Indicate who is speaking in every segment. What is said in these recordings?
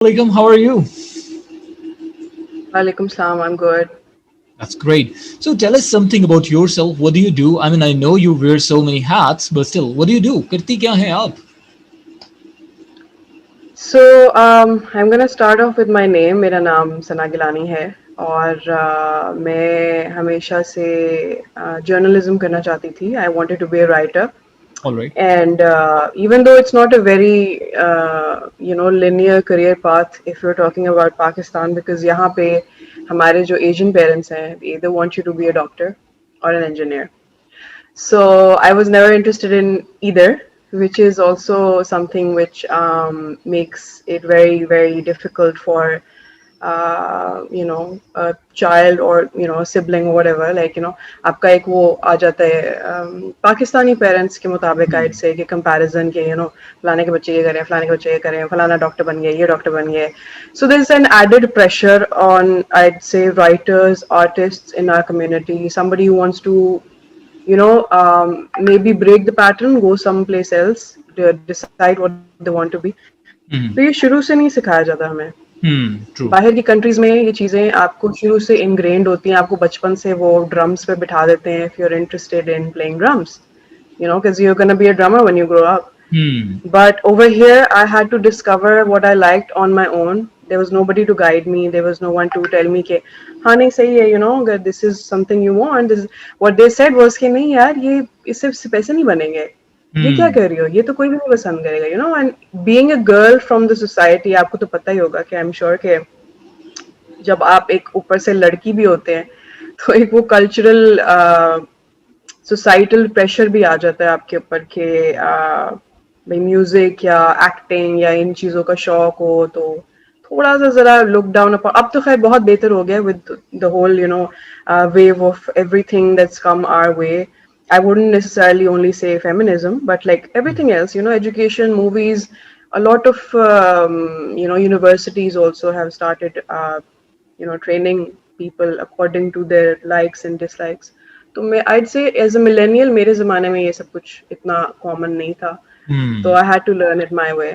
Speaker 1: Alaikum, how are you?
Speaker 2: Walaikum salam, I'm good.
Speaker 1: That's great. So tell us something about yourself. What do you do? I mean, I know you wear so many hats, but still, what do you do? करती क्या हैं आप?
Speaker 2: I'm gonna start off with my name. मेरा नाम सना गिलानी है और मैं हमेशा से जर्नलिज्म करना चाहती थी. I wanted to be a writer.
Speaker 1: All right.
Speaker 2: And even though it's not a very linear career path if you're talking about Pakistan, because यहाँ पे हमारे जो Asian parents हैं, they either want you to be a doctor or an engineer. So I was never interested in either, which is also something which makes it very, very difficult for, a child or, a sibling or whatever. Like, आपका एक वो आ जाता है Pakistani parents के मुताबिक आइड से कि comparison के फलाने के बच्चे ये करें फलाने के बच्चे ये करें फलाना डॉक्टर बन गया ये डॉक्टर बन गया so there's an added pressure on I'd say writers artists in our community somebody who wants to maybe break the pattern, go someplace else, decide what they want to be. तो ये शुरू से नहीं सिखाया जाता हमें.
Speaker 1: True.
Speaker 2: बाहर की कंट्रीज में ये चीजें आपको शुरू से इनग्रेन्ड होती हैं आपको बचपन से वो ड्रम्स पे बिठा देते हैं if you're interested in playing drums because you're going to be a drummer when you grow up. But over here I had to discover what I liked on my own. There was nobody to guide me, there was no one to tell me कि हाँ नहीं सही है that this is something you want. This what they said was कि नहीं यार ये इससे पैसे नहीं बनेंगे ये क्या कर रही हो ये तो कोई भी नहीं पसंद करेगा and being a girl from the society आपको तो पता ही होगा कि आई एम श्योर के जब आप एक ऊपर से लड़की भी होते हैं तो एक वो कल्चरल सोसाइटल प्रेशर भी आ जाता है आपके ऊपर के भाई म्यूजिक या एक्टिंग या इन चीजों का शौक हो तो थोड़ा सा जरा लुक डाउन अपॉन अब तो खैर बहुत बेहतर हो गया with the whole wave of everything that's come our way. I wouldn't necessarily only say feminism, but like everything else, education, movies, a lot of universities also have started training people according to their likes and dislikes. तो मैं I'd say as a millennial मेरे ज़माने में ये सब कुछ इतना common नहीं था. So I had to learn it my way.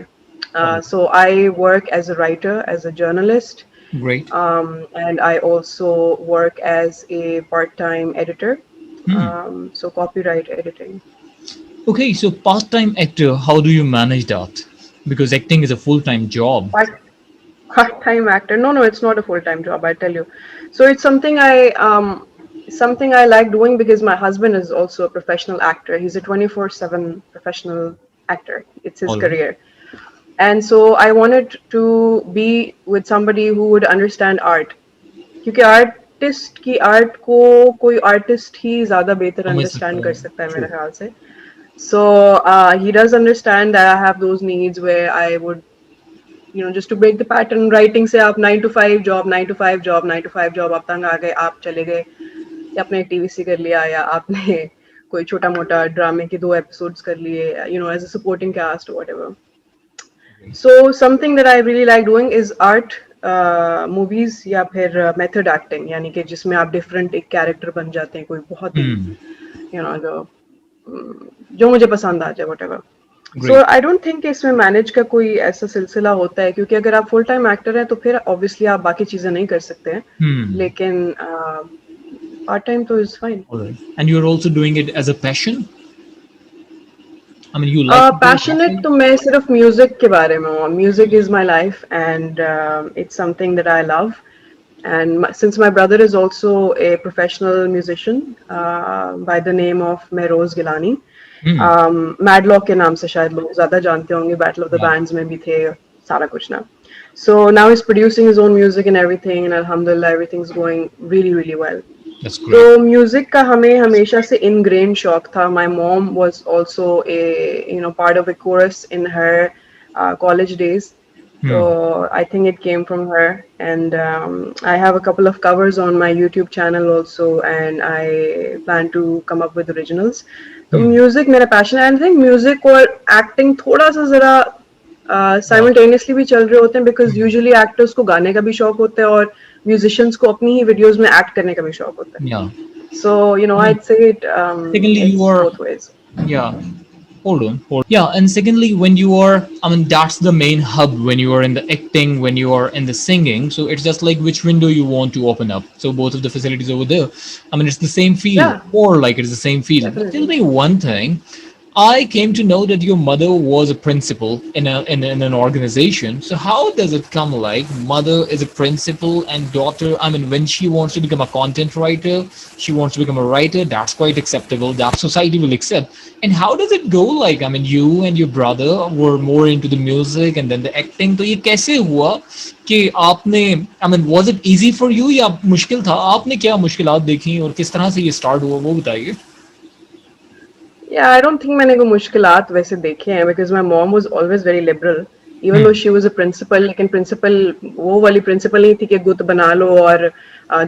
Speaker 2: So I work as a writer, as a journalist.
Speaker 1: Great.
Speaker 2: And I also work as a part-time editor. So copyright editing.
Speaker 1: Okay, so part-time actor, how do you manage that? Because acting is a full-time job.
Speaker 2: Part-time actor? No, it's not a full-time job. I tell you. So it's something I like doing because my husband is also a professional actor. He's a 24/7 professional actor. It's his
Speaker 1: All right.
Speaker 2: career. And so I wanted to be with somebody who would understand art. क्योंकि artist की art को कोई artist ही ज्यादा बेहतर
Speaker 1: समझ सकता
Speaker 2: understand
Speaker 1: है.
Speaker 2: कर सकता है मेरे
Speaker 1: True.
Speaker 2: ख्याल से. So he does understand that I have those needs where I would just to break the pattern. Writing से आप 9 to 5 job 9 to 5 job 9 to 5 job आप तंग आ गए आप चले गए या आपने टीवीसी कर लिया या आपने कोई छोटा मोटा ड्रामे के 2 एपिसोड्स कर लिए as a supporting cast or whatever. So something that I really like doing is art, movies या फिर method acting यानी कि जिसमें आप different एक character बन जाते हैं कोई बहुत ही जो मुझे पसंद आ जाए whatever. So I don't think इसमें manage का कोई ऐसा सिलसिला होता है क्योंकि अगर आप full time actor हैं तो फिर obviously आप बाकी चीजें नहीं कर सकते हैं लेकिन part time तो is fine.
Speaker 1: All right. And you're also doing it as a passion? I mean, you like to do
Speaker 2: passionate तो मैं सिर्फ म्यूजिक के बारे में हूँ. Music is my life and it's something that I love. And since my brother is also a professional musician by the name of Mehroz Gilani, Madlock के नाम से शायद लोग ज्यादा जानते होंगे. Battle of the Bands में भी थे सारा कुछ ना. So now he's producing his own music and everything, and alhamdulillah everything's going really really well.
Speaker 1: That's
Speaker 2: तो
Speaker 1: great.
Speaker 2: म्यूजिक का हमें हमेशा से इनग्रेन शौक था. My mom was also a part of a chorus in her college days. So I think it came from her, and I have a couple of covers on my YouTube channel also, and I plan to come up with originals. तो music मेरा passion है. I think music और acting थोड़ा सा जरा simultaneously भी चल रहे होते हैं बिकॉज यूजुअली एक्टर्स को गाने का भी शौक होता है और म्यूजिशियंस को अपनी ही वीडियोस में एक्ट करने का भी शौक होता है.
Speaker 1: Yeah.
Speaker 2: So I'd say it
Speaker 1: Secondly,
Speaker 2: it's
Speaker 1: you are
Speaker 2: both ways.
Speaker 1: yeah. Hold on, hold. Yeah, and secondly, when you are, I mean, that's the main hub when you are in the acting, when you are in the singing. So it's just like which window you want to open up. So both of the facilities over there. I mean, it's the same field,
Speaker 2: Yeah,
Speaker 1: or like it's the same field. But tell
Speaker 2: definitely.
Speaker 1: me one thing. I came to know that your mother was a principal in an organization. So how does it come like mother is a principal and daughter? I mean, when she wants to become a content writer, she wants to become a writer. That's quite acceptable. That society will accept. And how does it go? Like, I mean, you and your brother were more into the music and then the acting. तो ये कैसे हुआ कि आपने? I mean, was it easy for you या मुश्किल था? आपने क्या मुश्किलात देखी और किस तरह से ये स्टार्ट हुआ वो बताइए.
Speaker 2: Yeah, I don't think मैंने कोई मुश्किलात वैसे देखे हैं because my mom was always very liberal. Even though she was a principal, लेकिन principal वो वाली principal नहीं थी कि गुत बना लो और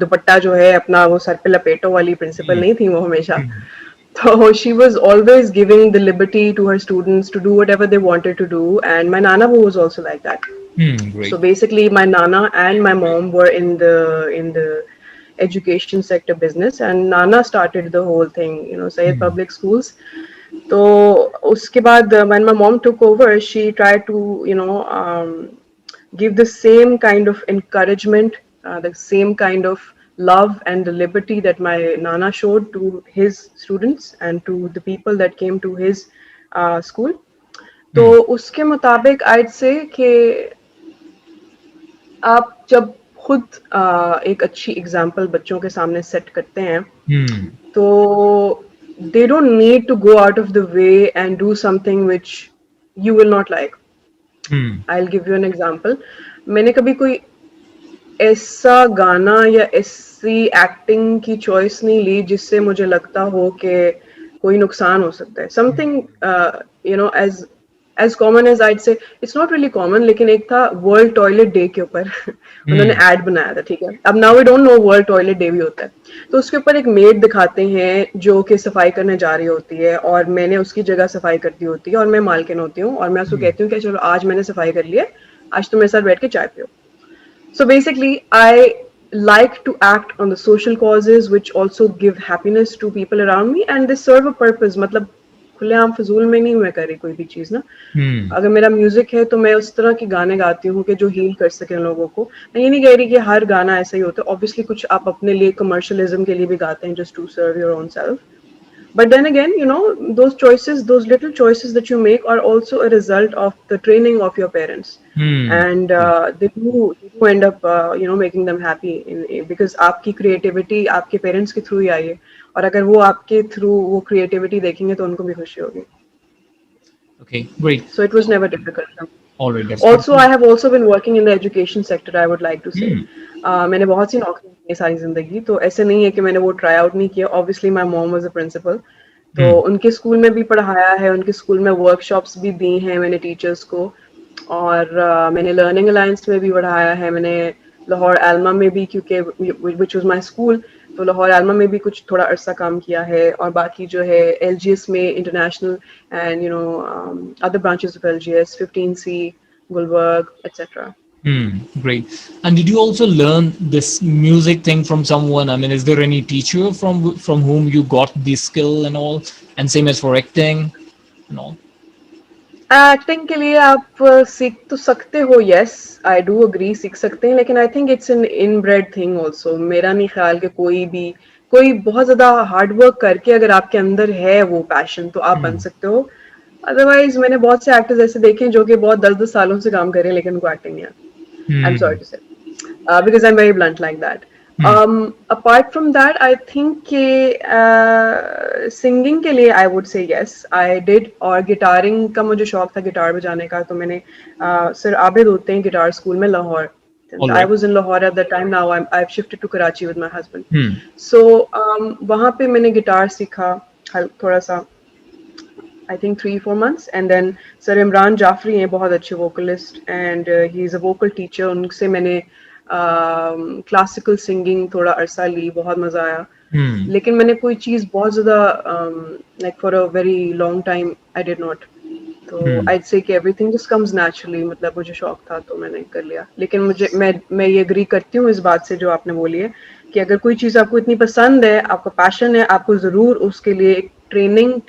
Speaker 2: दुपट्टा जो है अपना वो सर पे लपेटो वाली principal नहीं थी वो हमेशा. So she was always giving the liberty to her students to do whatever they wanted to do, and my nana was also like that. So
Speaker 1: Great.
Speaker 2: basically, my nana and my mom were in the education sector business, and nana started the whole thing, Sayed Public Schools. So uske baad, when my mom took over, she tried to give the same kind of encouragement, the same kind of love and the liberty that my nana showed to his students and to the people that came to his school. तो उसके मुताबिक I'd say कि आप जब खुद एक अच्छी example बच्चों के सामने सेट करते हैं तो they don't need to go out of the way and do something which you will not like. I'll give you an example. मैंने कभी कोई ऐसा गाना या ऐसी एक्टिंग की चॉइस नहीं ली जिससे मुझे लगता हो कि कोई नुकसान हो सकता है. Something as common as I'd say, it's not really common, लेकिन एक था वर्ल्ड टॉयलेट डे के ऊपर उन्होंने एड बनाया था, ठीक है. अब now we don't know world toilet day भी होता है. तो उसके ऊपर एक मेड दिखाते हैं जो कि सफाई करने जा रही होती है और मैंने उसकी जगह सफाई करती होती है और मैं मालकिन होती हूँ और मैं उसको कहती हूँ कि चलो आज मैंने सफाई कर ली है, आज तुम मेरे साथ बैठ के चाय पियो. So basically, I like to act on the social causes which also give happiness to people around me and they serve a purpose. मतलब खुलेआम फजूल में नहीं मैं कर रही कोई भी चीज ना. अगर मेरा म्यूजिक है तो मैं उस तरह के गाने गाती हूँ कि जो हील कर सके लोगों को. मैं ये नहीं कह रही कि हर गाना ऐसा ही होता है. ऑब्वियसली कुछ आप अपने लिए कमर्शियलिज्म के लिए भी गाते हैं just to serve your own self. But then again, those choices, those little choices that you make are also a result of the training of your parents. And they do end up, making them happy because आपकी creativity आपके parents के through ही आई है. और अगर वो आपके through वो creativity देखेंगे तो उनको भी खुशी होगी.
Speaker 1: Okay, great.
Speaker 2: So it was never difficult.
Speaker 1: All right, that's
Speaker 2: Also,
Speaker 1: good.
Speaker 2: I have also been working in the education sector, I would like to say. मैंने बहुत सी नौकरी की है सारी जिंदगी, तो ऐसे नहीं है कि मैंने वो ट्राई आउट नहीं किया. Obviously, my mom was a principal, तो उनके स्कूल में भी पढ़ाया है, उनके स्कूल में वर्कशॉप्स भी दी हैं मैंने टीचर्स को, और मैंने लर्निंग अलायंस में भी पढ़ाया है, मैंने लाहौर एल्मा में भी, क्योंकि विच वाज माय स्कूल, तो लाहौर एल्मा में भी कुछ थोड़ा अरसा काम किया है, और बाकी जो है LGS में international and other branches of LGS 15C Gulberg etc.
Speaker 1: Great. And did you also learn this music thing from someone? I mean, is there any teacher from whom you got this skill and all? And same as for acting and all.
Speaker 2: Acting के लिए आप सीख तो सकते हो, yes I do agree, सीख सकते हैं, लेकिन I think it's an inbred thing also. मेरा नहीं ख्याल कि कोई बहुत ज्यादा हार्ड वर्क करके अगर आपके अंदर है वो पैशन तो आप बन सकते हो. अदरवाइज मैंने बहुत से एक्टर्स ऐसे देखे हैं जो कि बहुत 10-10 सालों से काम कर रहे हैं लेकिन उनको एक्टिंग नहीं आती. आई एम सॉरी टू से, because I am very blunt like that. Apart from that, I think singing के लिए आई वुड से यस आई डिड. और गिटारिंग का मुझे शौक था, गिटार बजाने का, तो मैंने सर आबिद होते हैं गिटार स्कूल में Lahore. I was in Lahore at that time. Now I've shifted to Karachi with my husband. So वहाँ पे मैंने गिटार सीखा थोड़ा सा, I think 3-4 months, and then sir Imran Jafri हैं बहुत अच्छे vocalist and he is a vocal teacher. उनसे मैंने क्लासिकल सिंगिंग थोड़ा अरसा ली, बहुत मजा आया. लेकिन मैंने कोई चीज बहुत ज्यादा like for a very long time I did not. तो I'd say कि everything just comes naturally. मतलब मुझे शौक था तो मैंने कर लिया. लेकिन मैं ये एग्री करती हूँ इस बात से जो आपने बोली है कि अगर कोई चीज आपको इतनी पसंद है, आपका पैशन है, आपको जरूर उसके लिए एक ट्रेनिंग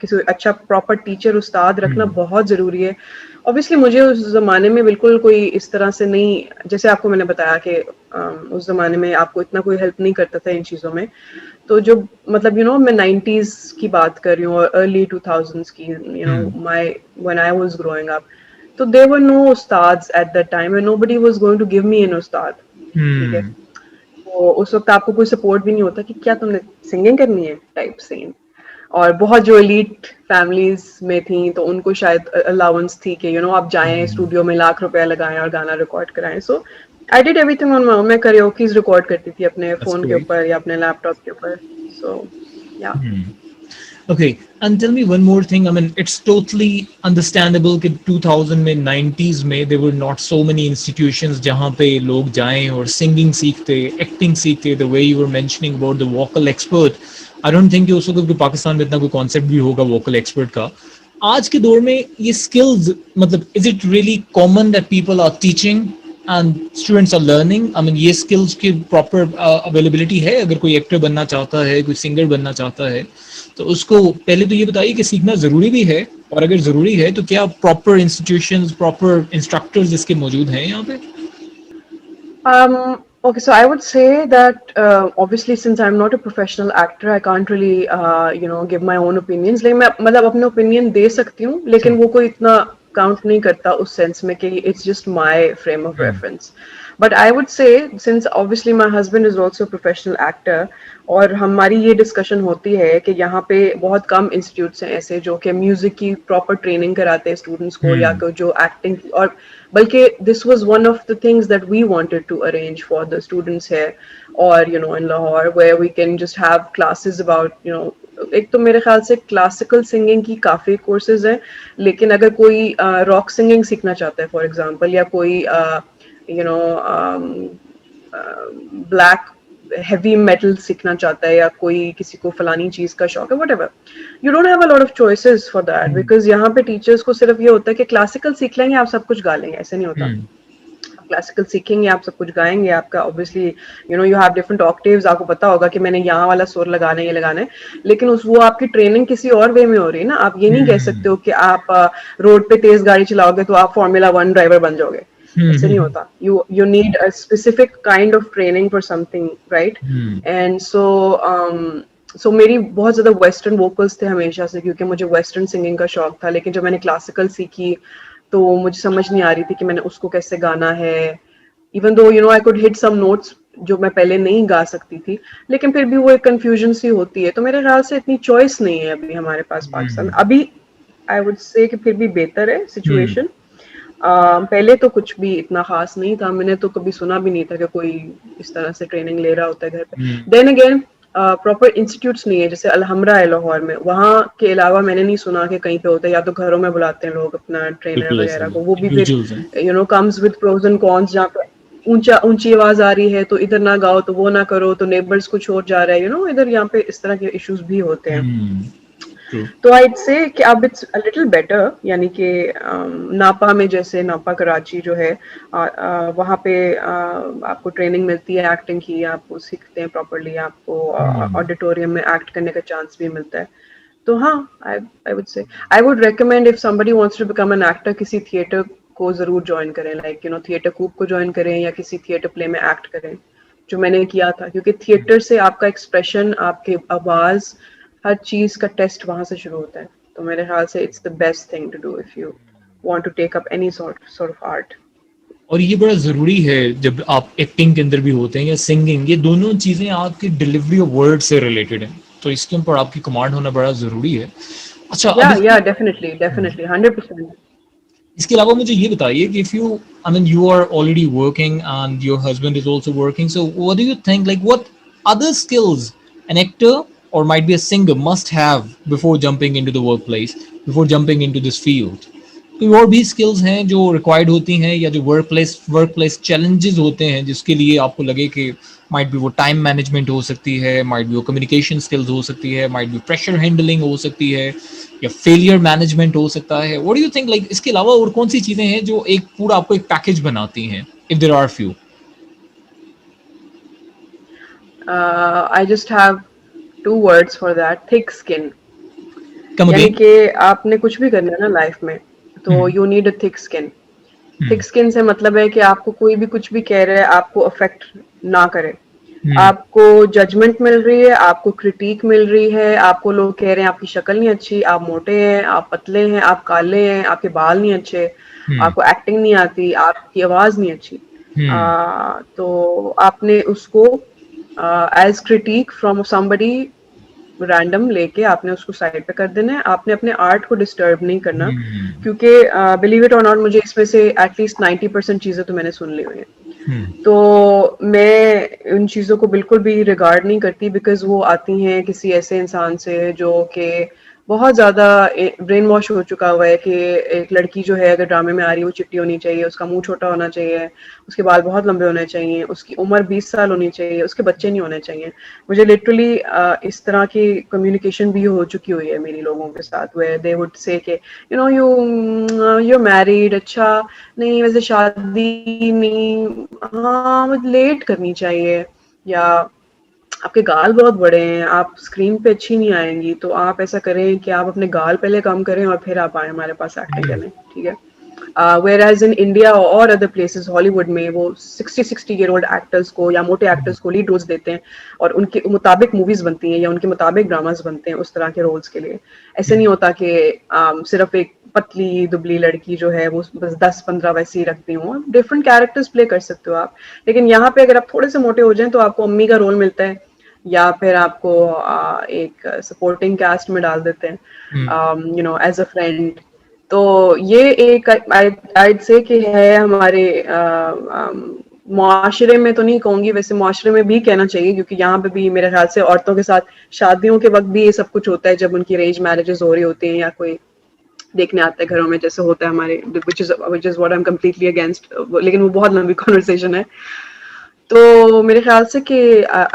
Speaker 2: किसी अच्छा प्रॉपर टीचर उस्ताद रखना बहुत ज़रूरी है। ऑब्वियसली मुझे उस ज़माने में बिल्कुल कोई इस तरह से नहीं, जैसे आपको मैंने बताया कि उस ज़माने में आपको इतना कोई हेल्प नहीं करता था इन चीज़ों में। तो जो मतलब मैं 90s की बात कर रही हूँ और अर्ली 2000s की, my when I was growing up, तो there were no ustads at that time and nobody was going to give me an ustad. ठीक है,
Speaker 1: हम्म
Speaker 2: तो उस वक्त आपको कोई सपोर्ट भी नहीं होता कि क्या तुमने सिंगिंग करनी है टाइप सीन। और बहुत जो एलीट फैमिलीज में थी तो उनको शायद अलाउंस थी कि आप जाएं स्टूडियो में लाख रुपया लगाएं और गाना रिकॉर्ड कराएं। So I did everything on my own. मैं करियोकीज रिकॉर्ड करती थी अपने
Speaker 1: that's
Speaker 2: फोन के
Speaker 1: great.
Speaker 2: ऊपर या अपने लैपटॉप के ऊपर। सो या
Speaker 1: Okay, and tell me one more thing. I mean, it's totally understandable कि 2000 में 90s में there were not so many institutions जहाँ पे लोग जाएं और singing सीखते, acting सीखते. The way you were mentioning about the vocal expert, I don't think कि उस वक्त पाकिस्तान में इतना कोई concept भी होगा vocal expert का. आज के दौर में ये skills मतलब is it really common that people are teaching and students are learning? I mean ये skills की proper availability है अगर कोई actor बनना चाहता है, कोई singer बनना चाहता है, तो उसको पहले तो ये बताइए कि सीखना जरूरी भी है, और अगर जरूरी है तो क्या प्रॉपर इंस्टीट्यूशंस, प्रॉपर इंस्ट्रक्टर्स इसके मौजूद हैं यहाँ पे?
Speaker 2: Okay, so I would say that obviously since I'm not a professional actor, I can't really give my own opinions. लेकिन मैं मतलब अपने opinion दे सकती हूँ, लेकिन वो कोई इतना count नहीं करता उस sense में कि it's just my frame of reference. But I would say since obviously my husband is also a professional actor, और हमारी ये discussion होती है कि यहाँ पे बहुत कम institutes हैं ऐसे जो कि music की proper training कराते हैं students को, या जो acting की, और बल्कि this was one of the things that we wanted to arrange for the students here, or in Lahore, where we can just have classes about एक तो मेरे ख्याल से क्लासिकल सिंगिंग की काफी कोर्सेज हैं, लेकिन अगर कोई रॉक सिंगिंग सीखना चाहता है फॉर एग्जांपल, या कोई you know black heavy metal सीखना चाहता है, या कोई किसी को फलानी चीज का शौक है, whatever, you don't have a lot of choices for that, because यहाँ पे टीचर्स को सिर्फ ये होता है कि क्लासिकल सीख लेंगे आप सब कुछ गा लेंगे, ऐसे नहीं होता। क्लासिकल सीखेंगे आप सब कुछ गाएंगे, आपका obviously you have different octaves, आपको पता होगा कि मैंने यहाँ वाला सुर लगाना है, ये लगाना है, लेकिन वो आपकी ट्रेनिंग किसी और वे में हो रही है ना। आप ये नहीं कह सकते हो कि आप रोड पे तेज गाड़ी चलाओगे तो आप फॉर्मूला 1 ड्राइवर बन जाओगे, ऐसे नहीं होता। You need a specific kind of training for something, right? And so मेरी बहुत ज्यादा वेस्टर्न वोकल्स थे हमेशा से, क्योंकि मुझे वेस्टर्न सिंगिंग का शौक था, लेकिन जब मैंने क्लासिकल सीखी तो मुझे समझ नहीं आ रही थी कि मैंने उसको कैसे गाना है। Even though I could hit some notes जो मैं पहले नहीं गा सकती थी, लेकिन फिर भी वो एक कंफ्यूजन सी होती है। तो मेरे ख्याल से इतनी चॉइस नहीं है अभी हमारे पास पाकिस्तान में। अभी आई वुड से कि फिर भी बेहतर है सिचुएशन। पहले तो कुछ भी इतना खास नहीं था, मैंने तो कभी सुना भी नहीं था कि कोई इस तरह से ट्रेनिंग ले रहा होता है घर पे। देन अगेन प्रॉपर इंस्टीट्यूट्स नहीं है, जैसे अलहमरा है लाहौर में, वहाँ के अलावा मैंने नहीं सुना कि कहीं पे होता है, या तो घरों में बुलाते हैं लोग अपना ट्रेनर
Speaker 1: बिल्कुल ऐसा
Speaker 2: वगैरह को, वो भी फिर
Speaker 1: इंडिविजुअल्स हैं।
Speaker 2: Comes with pros and cons, जहाँ पे ऊंची आवाज आ रही है तो इधर ना गाओ, तो वो ना करो तो नेबर्स कुछ और जा रहा है, इधर यहाँ पे इस तरह के इश्यूज भी होते हैं।
Speaker 1: ट्रू।
Speaker 2: तो आई से कि अब इट्स अ लिटिल बेटर, यानी कि नापा में, जैसे नापा कराची जो है, वहाँ पे आपको ट्रेनिंग मिलती है एक्टिंग की, आपको सीखते हैं प्रॉपरली, आपको ऑडिटोरियम में एक्ट करने का चांस भी मिलता है। तो हाँ, I would say I would recommend if somebody wants to become an actor, किसी थिएटर को जरूर ज्वाइन करें, लाइक थिएटर कूप को ज्वाइन करें, या किसी थिएटर प्ले में एक्ट करें, जो मैंने किया था, क्योंकि थिएटर से आपका एक्सप्रेशन, आपकी आवाज, हर चीज का टेस्ट वहां से शुरू होता है। तो मेरे ख्याल से it's the best thing to do if you want to take up any sort of art.
Speaker 1: और ये बड़ा ज़रूरी है जब आप एक्टिंग के अंदर भी होते हैं या सिंगिंग, ये दोनों चीज़ें आपकी डिलीवरी ऑफ वर्ड से रिलेटेड हैं, तो इसके ऊपर आपकी कमांड होना बड़ा ज़रूरी है। अच्छा, अब
Speaker 2: या डेफिनेटली डेफिनेटली 100%।
Speaker 1: इसके अलावा मुझे ये बताइए कि if you, I mean you are already working and your husband is also working, so what do you think, like what other skills an actor or might be a singer must have before jumping into the workplace, before jumping into this field? कोई और भी skills हैं जो required होती हैं, या जो workplace challenges होते हैं जिसके लिए आपको लगे कि माइट बी वो टाइम मैनेजमेंट हो सकती है, माइट बी वो कम्युनिकेशन स्किल्स हो सकती है, माइट बी प्रेशर हैंडलिंग हो सकती है, या फेलियर मैनेजमेंट हो सकता है? What do you think, like इसके अलावा और कौन सी चीजें हैं जो एक पूरा आपको एक पैकेज बनाती हैं, if there are few?
Speaker 2: I just have two words for that: thick skin.
Speaker 1: Come
Speaker 2: यानी
Speaker 1: अगेन।
Speaker 2: कि आपने कुछ भी करना है ना लाइफ में, तो you need a thick skin. Thick skin से मतलब है कि आपको कोई भी कुछ भी कह रहा है आपको अफेक्ट ना करे। आपको जजमेंट मिल रही है, आपको क्रिटिक मिल रही है, आपको लोग कह रहे हैं आपकी शक्ल नहीं अच्छी, आप मोटे हैं, आप पतले हैं, आप काले हैं, आपके बाल नहीं अच्छे, आपको एक्टिंग नहीं आती, आपकी आवाज नहीं अच्छी, तो आपने उसको as critic from somebody random लेके आपने उसको साइड पे कर देना है। आपने अपने आर्ट को डिस्टर्ब नहीं करना, क्योंकि बिलीव इट और नॉट मुझे इसमें से एटलीस्ट 90% चीजें तो मैंने सुन ली हुई हैं। तो मैं उन चीज़ों को बिल्कुल भी रिगार्ड नहीं करती, बिकॉज वो आती हैं किसी ऐसे इंसान से जो कि बहुत ज़्यादा ब्रेन वॉश हो चुका हुआ है कि एक लड़की जो है अगर ड्रामे में आ रही है वो चिट्टी होनी चाहिए, उसका मुंह छोटा होना चाहिए, उसके बाल बहुत लंबे होने चाहिए, उसकी उम्र 20 साल होनी चाहिए, उसके बच्चे नहीं होने चाहिए। मुझे लिटरली इस तरह की कम्युनिकेशन भी हो चुकी हुई है मेरी लोगों के साथ, वे दे वुड से कि यू नो यू मैरिड, अच्छा नहीं वैसे शादी नहीं, हाँ मुझे लेट करनी चाहिए, या आपके गाल बहुत बड़े हैं, आप स्क्रीन पे अच्छी नहीं आएंगी, तो आप ऐसा करें कि आप अपने गाल पहले कम करें और फिर आप आए हमारे पास एक्टिंग करने, ठीक है। Whereas in India और other places हॉलीवुड में वो 60-60 year old एक्टर्स को या मोटे एक्टर्स को लीड रोल्स देते हैं और उनके मुताबिक मूवीज बनती हैं या उनके मुताबिक ड्रामास बनते हैं उस तरह के रोल्स के लिए। ऐसे नहीं होता कि सिर्फ एक पतली दुबली लड़की जो है वो बस 10-15 वैसे ही रखती हूँ, डिफरेंट कैरेक्टर्स प्ले कर सकते हो आप। लेकिन यहाँ पे अगर आप थोड़े से मोटे हो जाएं तो आपको अम्मी का रोल मिलता है, या फिर आपको एक सपोर्टिंग कास्ट में डाल देते हैं, you know as a friend. तो ये एक आइड से कि है हमारे मुआशरे में, तो नहीं कहूंगी, वैसे मुआशरे में भी कहना चाहिए, क्योंकि यहाँ पे भी मेरे ख्याल से औरतों के साथ शादियों के वक्त भी ये सब कुछ होता है, जब उनकी अरेंज मैरिजेस हो रही होती हैं या कोई देखने आता है घरों में, जैसे होता है हमारे, which is what I'm completely against, लेकिन वो बहुत लंबी कॉन्वर्सेशन है। तो मेरे ख्याल से कि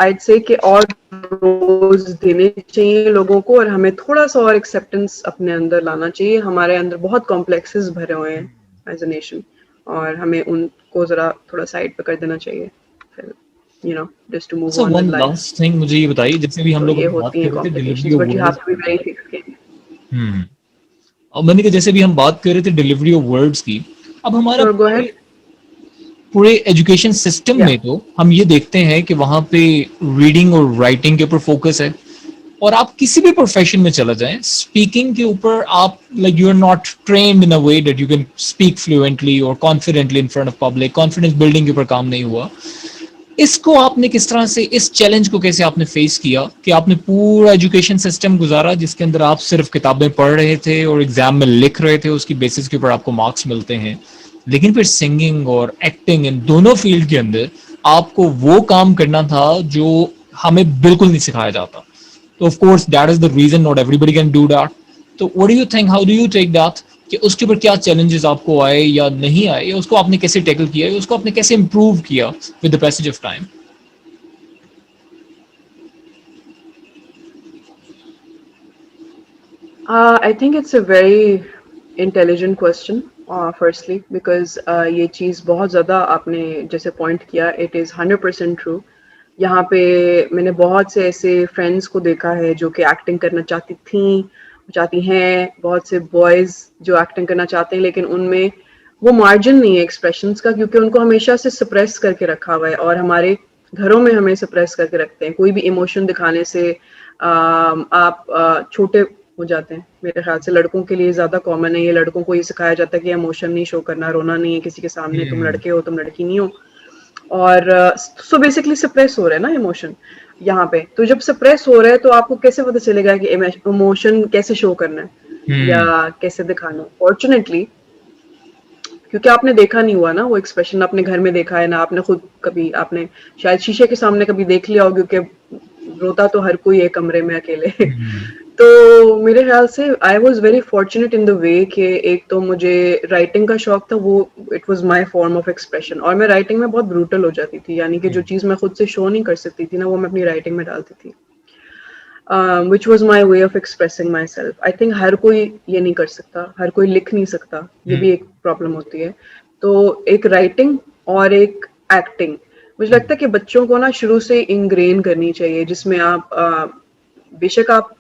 Speaker 2: I'd say कि और रोज देने चाहिए लोगों को, और हमें थोड़ा सा और एक्सेप्टेंस अपने अंदर लाना चाहिए। हमारे अंदर बहुत कॉम्प्लेक्सेस भरे हुए हैं एज अ नेशन, और हमें उनको जरा थोड़ा साइड पे कर देना चाहिए, फिर you know just to move
Speaker 1: so
Speaker 2: on
Speaker 1: one
Speaker 2: with life.
Speaker 1: Last thing मुझे ये बताइए, जैसे भी हम
Speaker 2: तो
Speaker 1: लोग
Speaker 2: ये
Speaker 1: अभी बात
Speaker 2: होती
Speaker 1: कर
Speaker 2: हैं
Speaker 1: रहे थे delivery
Speaker 2: complications,
Speaker 1: of
Speaker 2: but you have
Speaker 1: words.
Speaker 2: To be very thick skinned.
Speaker 1: और मैंने कहा जैसे भी हम बात कर रहे थे डिलीवरी ऑफ वर्ड्स की, अब हमारा
Speaker 2: श्योर, गो अहेड।
Speaker 1: पूरे एजुकेशन सिस्टम
Speaker 2: या
Speaker 1: में तो हम ये देखते हैं कि वहां पे रीडिंग और राइटिंग के ऊपर फोकस है, और आप किसी भी प्रोफेशन में चला जाएं, स्पीकिंग के ऊपर आप like you are not trained in a way that you can speak fluently और confidently in front of public, confidence building के ऊपर काम नहीं हुआ। इसको आपने किस तरह से, इस चैलेंज को कैसे आपने फेस किया कि आपने पूरा एजुकेशन सिस्टम गुजारा जिसके अंदर आप सिर्फ किताबें पढ़ रहे थे और एग्जाम में लिख रहे थे, उसकी बेसिस के ऊपर आपको मार्क्स मिलते हैं, लेकिन फिर सिंगिंग और एक्टिंग इन दोनों फील्ड के अंदर आपको वो काम करना था जो हमें बिल्कुल नहीं सिखाया जाता। तो of course that is the reason not everybody can do that. तो what do you think, how do you take that, कि उसके ऊपर क्या चैलेंजेस आपको आए या नहीं आए, या उसको आपने कैसे टैकल किया, या उसको आपने कैसे इंप्रूव किया with the passage of time?
Speaker 2: I think it's a very intelligent question, firstly, because ये चीज़ बहुत ज़्यादा आपने जैसे पॉइंट किया, it is 100% true। यहाँ पे मैंने बहुत से ऐसे फ्रेंड्स को देखा है जो कि एक्टिंग करना चाहती हैं, बहुत से बॉयज़ जो एक्टिंग करना चाहते हैं, लेकिन उनमें वो मार्जिन नहीं है एक्सप्रेशंस का, क्योंकि उनको हमेशा से सप्रेस करके रखा हुआ है, और हमारे घरों में हमें सप्रेस करके रखते हैं। कोई भी इमोशन दिखाने से आप छोटे हो जाते हैं। मेरे ख्याल से लड़कों के लिए ज्यादा कॉमन है ये, लड़कों को ये सिखाया जाता है कि इमोशन नहीं शो करना, रोना नहीं है किसी के सामने, तुम लड़के हो तुम लड़की नहीं हो। और सो बेसिकली सप्रेस हो रहा है ना इमोशन यहाँ पे। तो जब सप्रेस हो रहा है तो आपको कैसे पता चलेगा कि इमोशन कैसे शो करना है या कैसे दिखाना है? फॉर्चुनेटली, क्योंकि आपने देखा नहीं हुआ ना वो एक्सप्रेशन, आपने घर में देखा है ना, आपने खुद कभी, आपने शायद शीशे के सामने कभी देख लिया हो, क्योंकि रोता तो हर कोई है कमरे में अकेले। तो मेरे ख्याल से I was very fortunate in the way कि एक तो मुझे राइटिंग का शौक था, वो it was my form of expression, और मैं राइटिंग में बहुत ब्रूटल हो जाती थी, यानी कि जो चीज़ मैं खुद से शो नहीं कर सकती थी ना, वो मैं अपनी राइटिंग में डालती थी, which was my way of expressing myself। I think हर कोई ये नहीं कर सकता, हर कोई लिख नहीं सकता, ये भी एक प्रॉब्लम होती है। तो एक राइटिंग और एक एक्टिंग, मुझे लगता है कि बच्चों को ना शुरू से इंग्रेन करनी चाहिए, जिसमें आप बेशक आप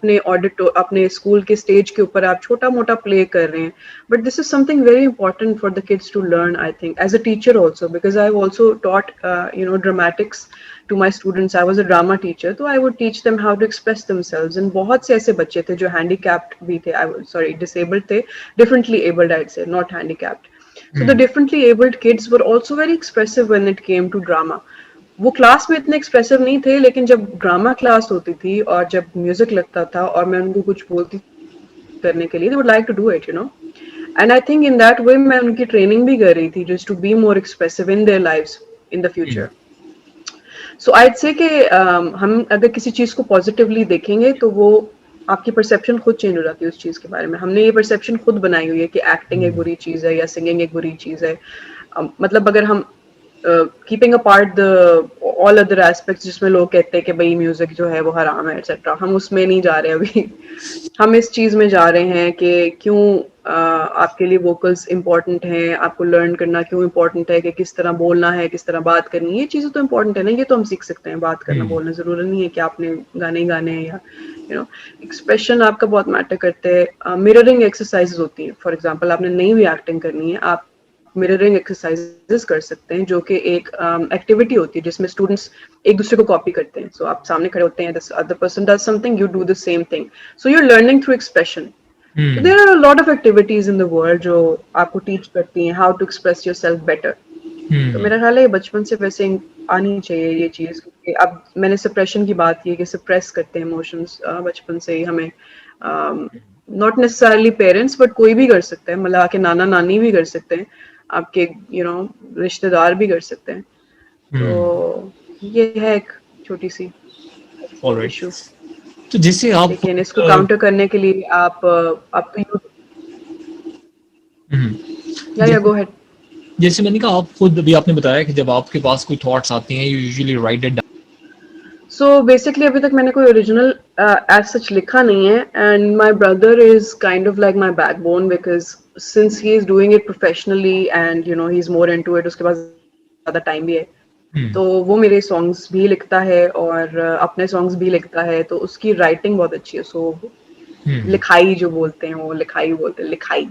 Speaker 2: अपने स्कूल के स्टेज के ऊपर आप छोटा मोटा प्ले कर रहे हैं, but this is something very important for the kids to learn, I think, as a teacher also, because I also taught dramatics to my students. I was a drama teacher, so I would teach them how to express themselves. And बहुत से ऐसे बच्चे थे जो handicapped भी थे, sorry, disabled थे, differently abled, I'd say, not handicapped. So the differently abled kids were also very expressive when it came to drama. वो क्लास में इतने एक्सप्रेसिव नहीं थे, लेकिन जब ड्रामा क्लास होती थी और जब म्यूजिक लगता था और मैं उनको कुछ बोलती करने के लिए, they would like to do it, you know. And I think in that way मैं उनकी ट्रेनिंग भी कर रही थी, just to be more expressive in their lives in the future. सो आइड से कि हम अगर किसी चीज को पॉजिटिवली देखेंगे तो वो आपकी परसेप्शन खुद चेंज हो जाती है उस चीज के बारे में. हमने ये परसेप्शन खुद बनाई हुई है कि एक्टिंग एक बुरी चीज है या सिंगिंग एक बुरी चीज है. मतलब अगर हम keeping apart the all other aspects जिसमें लोग कहते हैं कि भाई म्यूजिक जो है वो हराम है एक्सेट्रा, हम उसमें नहीं जा रहे अभी. हम इस चीज में जा रहे हैं कि क्यों आपके लिए वोकल्स इंपॉर्टेंट हैं, आपको लर्न करना क्यों इंपॉर्टेंट है, कि किस तरह बोलना है, किस तरह बात करनी है. ये चीजें तो इंपॉर्टेंट है ना, ये तो हम सीख सकते हैं. बात करना बोलना जरूरी नहीं है कि आपने गाने ही गाने हैं, या यू नो एक्सप्रेशन आपका बहुत मैटर करते हैं. मिररिंग एक्सरसाइजेज होती हैं. फॉर एग्जांपल आपने नहीं भी एक्टिंग करनी है, आप मिररिंग एक्सरसाइजेस कर सकते हैं, जो कि एक एक्टिविटी होती है जिसमें स्टूडेंट्स एक दूसरे को कॉपी करते हैं. सो आप सामने खड़े होते हैं, the other person does something, you do the same thing, so you are learning through expression. So there are a lot of activities in the world जो आपको टीच करती हैं how to express yourself better. तो मेरा ख्याल है बचपन से वैसे आनी चाहिए ये चीज. क्योंकि अब मैंने सप्रेशन की बात की कि सप्रेस करते हैं इमोशंस बचपन से ही हमें. नॉट नेसेसरली पेरेंट्स, बट कोई भी कर सकता है. मतलब आके नाना नानी भी कर सकते हैं, आपके रिश्तेदार भी कर सकते हैं. तो ये है एक छोटी सी इशू.
Speaker 1: तो जैसे आप,
Speaker 2: लेकिन इसको काउंटर करने के लिए आप या गो अहेड.
Speaker 1: जैसे मैंने कहा, आप खुद अभी आपने बताया कि जब आपके पास कोई थॉट्स आते हैं, you usually right it down.
Speaker 2: So basically अभी तक मैंने कोई ओरिजिनल एज सच लिखा नहीं है. And my brother is kind of like my backbone, because since he is doing it professionally and he is more into it, उसके पास ज्यादा time भी है. तो वो मेरे सॉन्ग्स भी लिखता है और अपने सॉन्ग्स भी लिखता है. तो उसकी राइटिंग बहुत अच्छी है. सो लिखाई जो बोलते हैं, वो लिखाई बोलते हैं, लिखाई.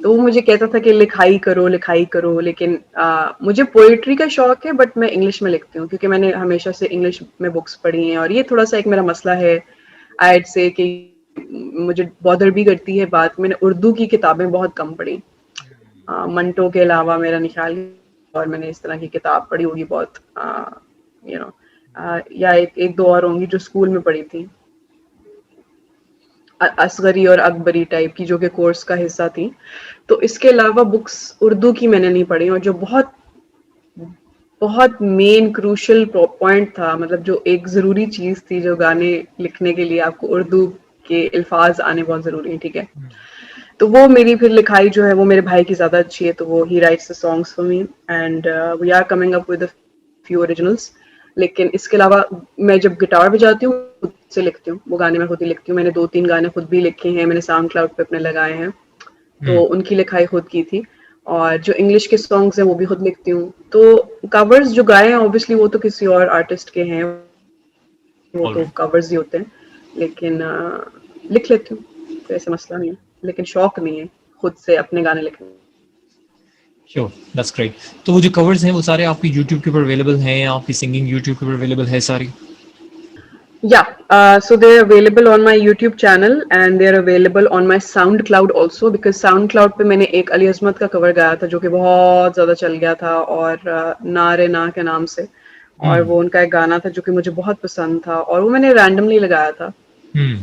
Speaker 2: तो वो मुझे कहता था कि लिखाई करो. लेकिन मुझे पोइट्री का शौक है, बट मैं इंग्लिश में लिखती हूँ क्योंकि मैंने हमेशा से इंग्लिश में बुक्स पढ़ी हैं. और ये थोड़ा सा एक मेरा मसला है आइड से कि मुझे बॉदर भी करती है बात. मैंने उर्दू की किताबें बहुत कम पढ़ी, मंटो के अलावा मेरा निशाल. और मैंने इस तरह की किताब पढ़ी होगी बहुत, या एक दो और होंगी जो स्कूल में पढ़ी थी, असगरी और अकबरी टाइप की, जो कि कोर्स का हिस्सा थी. तो इसके अलावा बुक्स उर्दू की मैंने नहीं पढ़ी. और जो बहुत बहुत मेन क्रूशल पॉइंट था, मतलब जो एक जरूरी चीज थी, जो गाने लिखने के लिए आपको उर्दू के अल्फाज आने बहुत जरूरी है, ठीक है. तो वो मेरी फिर लिखाई जो है वो मेरे भाई की ज्यादा अच्छी है. तो वो ही writes the songs for me and we are coming up with a few originals. लेकिन इसके अलावा मैं जब गिटार बजाती हूँ खुद से लिखती हूँ, वो गाने मैं खुद ही लिखती हूँ. मैंने 2-3 गाने खुद भी लिखे हैं, मैंने साउंड क्लाउड पे अपने लगाए हैं. तो उनकी लिखाई खुद की थी. और जो इंग्लिश के सॉन्ग्स हैं वो भी खुद लिखती हूँ. तो कवर्स जो गाए हैं ऑब्वियसली वो तो किसी और आर्टिस्ट के हैं, वो तो कवर्स ही होते हैं. लेकिन लिख लेती हूँ, तो ऐसा मसला नहीं है. लेकिन शौक नहीं है खुद से अपने गाने लिखने.
Speaker 1: Sure, that's great. तो वो जो कवर्स हैं वो सारे आपकी YouTube के ऊपर अवेलेबल हैं, या आपकी सिंगिंग YouTube के ऊपर अवेलेबल है सारी?
Speaker 2: Yeah, so they're available on my YouTube channel and they're available on my SoundCloud also, because SoundCloud पे मैंने एक अली अज़मत का कवर गाया था जो कि बहुत ज़्यादा चल गया था, और ना रे ना के नाम से. और वो उनका एक गाना था जो कि मुझे बहुत पसंद था, और वो मैंने रैंडमली लगाया था.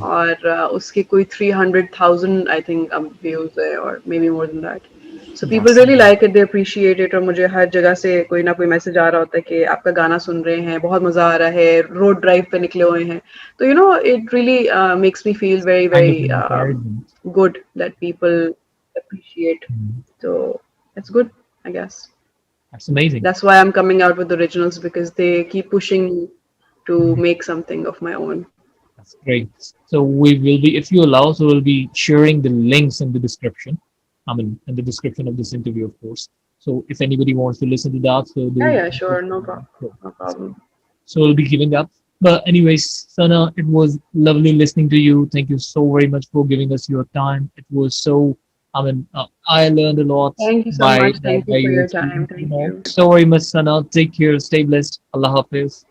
Speaker 2: और उसके कोई 300,000 आई थिंक व्यूज है, और may be more than that. So people really like it, they appreciate it. और मुझे हर जगह से कोई ना कोई मैसेज आ रहा होता है कि आपका गाना सुन रहे हैं, बहुत मजा आ रहा है, रोड ड्राइव पे निकले हुए हैं. तो it really makes me feel very very good that people appreciate. So it's good, I guess.
Speaker 1: That's amazing.
Speaker 2: That's why I'm coming out with originals, because they keep pushing me to make something of my own.
Speaker 1: That's great. So we will be, if you allow, so we'll be sharing the links in the description. I mean, in the description of this interview, of course. So if anybody wants to listen to that, so
Speaker 2: Yeah, sure, no problem.
Speaker 1: So we'll be giving that But anyways, Sana, it was lovely listening to you. Thank you so very much for giving us your time. It was so, I learned a lot
Speaker 2: Thank you so
Speaker 1: by
Speaker 2: much.
Speaker 1: that
Speaker 2: Thank
Speaker 1: by
Speaker 2: you for
Speaker 1: your
Speaker 2: your time.
Speaker 1: experience.
Speaker 2: Thank you.
Speaker 1: So very much, Sana. Take care. Stay blessed. Allah Hafiz.